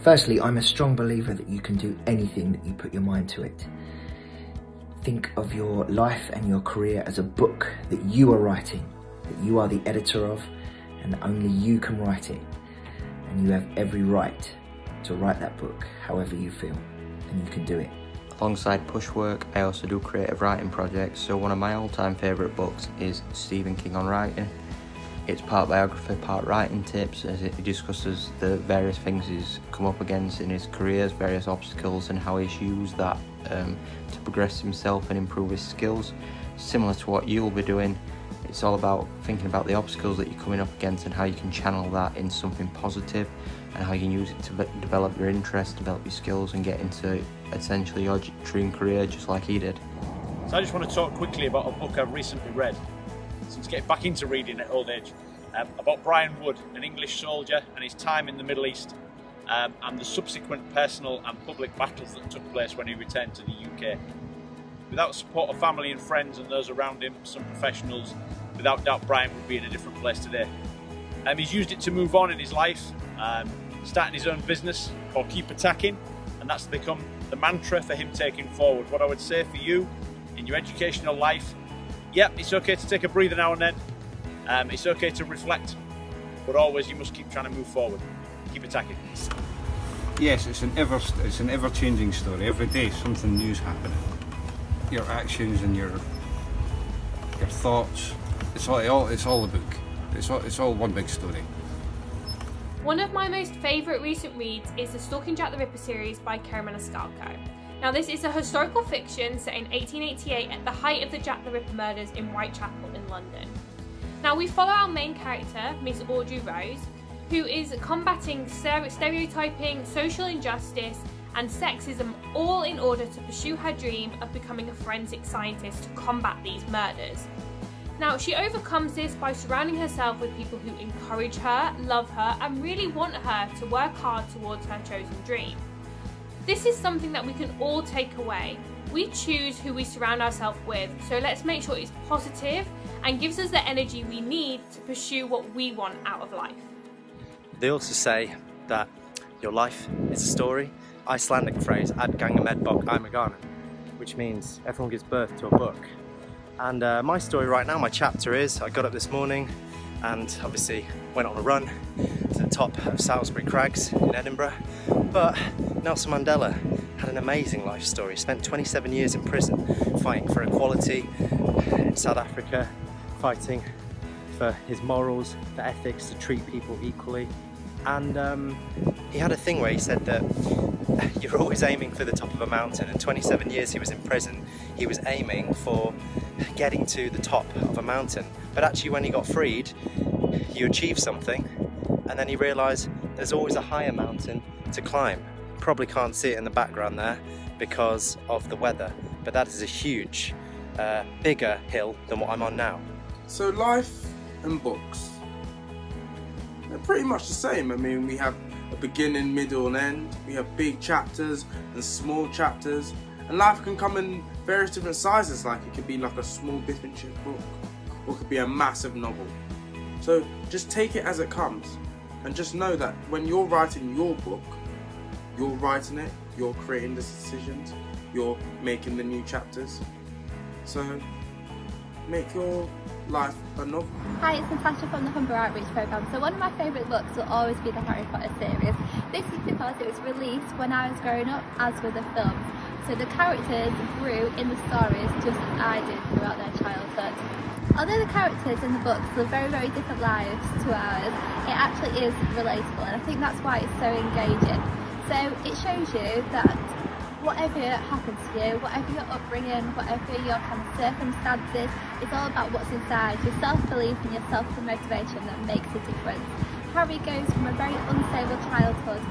Firstly, I'm a strong believer that you can do anything that you put your mind to it. Think of your life and your career as a book that you are writing, that you are the editor of, and that only you can write it. And you have every right to write that book however you feel, and you can do it. Alongside push work, I also do creative writing projects, so one of my all-time favourite books is Stephen King on writing. It's part biography, part writing tips, as it discusses the various things he's come up against in his career, various obstacles, and how he's used that to progress himself and improve his skills. Similar to what you'll be doing, it's all about thinking about the obstacles that you're coming up against and how you can channel that into something positive, and how you can use it to develop your interests, develop your skills, and get into essentially your dream career just like he did. So I just want to talk quickly about a book I've recently read, since getting back into reading at old age, about Brian Wood, an English soldier, and his time in the Middle East, and the subsequent personal and public battles that took place when he returned to the UK. Without support of family and friends and those around him, some professionals, without doubt Brian would be in a different place today. He's used it to move on in his life, starting his own business called Keep Attacking, and that's become the mantra for him taking forward. What I would say for you in your educational life, yep, it's okay to take a breather now and then, it's okay to reflect, but always you must keep trying to move forward. Keep attacking. Yes, it's an ever-changing story. Every day something new's happening. Your actions and your thoughts, it's all a book. It's all one big story. One of my most favourite recent reads is the Stalking Jack the Ripper series by Kerman Ascalco. Now this is a historical fiction set in 1888 at the height of the Jack the Ripper murders in Whitechapel in London. Now we follow our main character, Miss Audrey Rose, who is combating stereotyping, social injustice and sexism, all in order to pursue her dream of becoming a forensic scientist to combat these murders. Now she overcomes this by surrounding herself with people who encourage her, love her and really want her to work hard towards her chosen dream. This is something that we can all take away. We choose who we surround ourselves with, so let's make sure it's positive and gives us the energy we need to pursue what we want out of life. They also say that your life is a story. Icelandic phrase, ad Ganga medbok I Maganum, which means everyone gives birth to a book. And my story right now, my chapter is, I got up this morning and obviously went on a run to the top of Salisbury Crags in Edinburgh. But Nelson Mandela had an amazing life story. He spent 27 years in prison fighting for equality in South Africa, fighting for his morals, for ethics, to treat people equally. And he had a thing where he said that you're always aiming for the top of a mountain, and 27 years he was in prison, he was aiming for getting to the top of a mountain. But actually when he got freed, he achieved something, and then he realised there's always a higher mountain to climb. Probably can't see it in the background there because of the weather, but that is a huge, bigger hill than what I'm on now. So life and books, they're pretty much the same. I mean, we have a beginning, middle and end. We have big chapters and small chapters, and life can come in various different sizes. Like it could be like a small Biff and Chip book, or it could be a massive novel. So just take it as it comes, and just know that when you're writing your book, you're writing it, you're creating the decisions, you're making the new chapters. So make your life a novel. Hi, it's Natasha from the Humber Outreach Project. So one of my favourite books will always be the Harry Potter series. This is because it was released when I was growing up, as were the films. So the characters grew in the stories just as I did throughout their childhood. Although the characters in the books live very, very different lives to ours, it actually is relatable, and I think that's why it's so engaging. So it shows you that whatever happens to you, whatever your upbringing, whatever your kind of circumstances, it's all about what's inside, your self-belief and your self-motivation that makes a difference. Harry goes from a very unstable childhood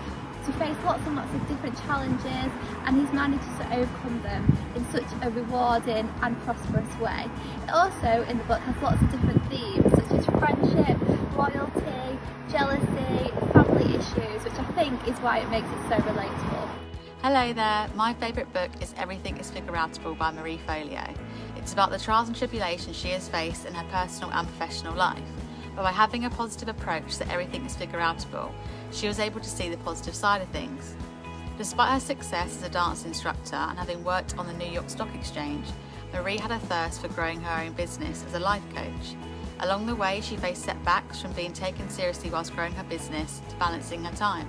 to face lots and lots of different challenges, and he's managed to overcome them in such a rewarding and prosperous way. It also, in the book, has lots of different themes such as friendship, loyalty, jealousy, family issues, which I think is why it makes it so relatable. Hello there, my favourite book is Everything is Figureoutable by Marie Folio. It's about the trials and tribulations she has faced in her personal and professional life. but by having a positive approach that everything is figure-outable, she was able to see the positive side of things. Despite her success as a dance instructor and having worked on the New York Stock Exchange, Marie had a thirst for growing her own business as a life coach. Along the way, she faced setbacks from being taken seriously whilst growing her business to balancing her time.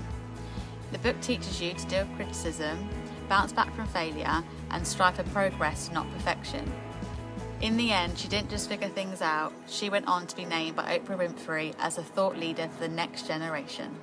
The book teaches you to deal with criticism, bounce back from failure, and strive for progress, not perfection. In the end, she didn't just figure things out, she went on to be named by Oprah Winfrey as a thought leader for the next generation.